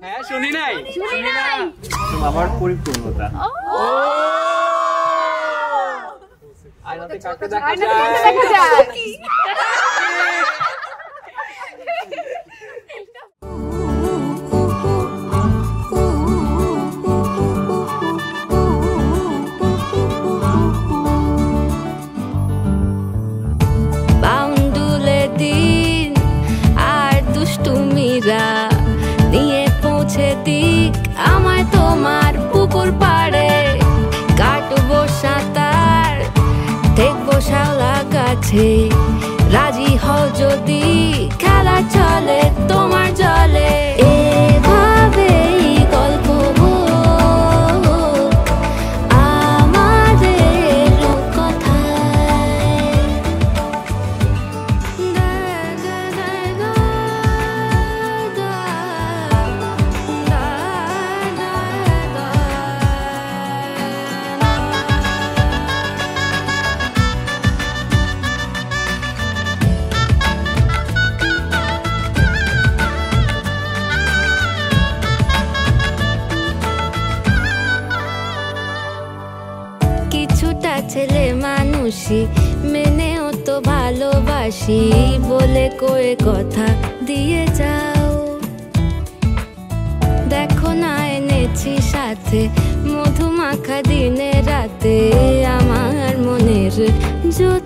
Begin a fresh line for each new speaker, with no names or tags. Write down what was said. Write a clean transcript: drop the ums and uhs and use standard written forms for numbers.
হ্যাঁ শুনি নাই
আমার পরিপূর্ণতা।
আয়নাতে কাকে দেখা যায়?
বাউন্ডুলে দিন আর দুষ্টুমিরা নিয়ে পৌঁছে দিক আমায় তোমার পুকুর পাড়ে। কাটবো সাঁতার দেখবো শাওলা গাছে, রাজি হও যদি খেলা চলে তোমার জলে। এভাবেই গল্প আমাদের কথায়। কিছুটা ছেলে মানুষই মেনেও তো ভালোবাসি বলে কয়ে কথা দিয়ে যাও। দেখো না এনেছি সাথে মধুমাখা দিনে রাতে আমার মনের জ্যোৎস্না।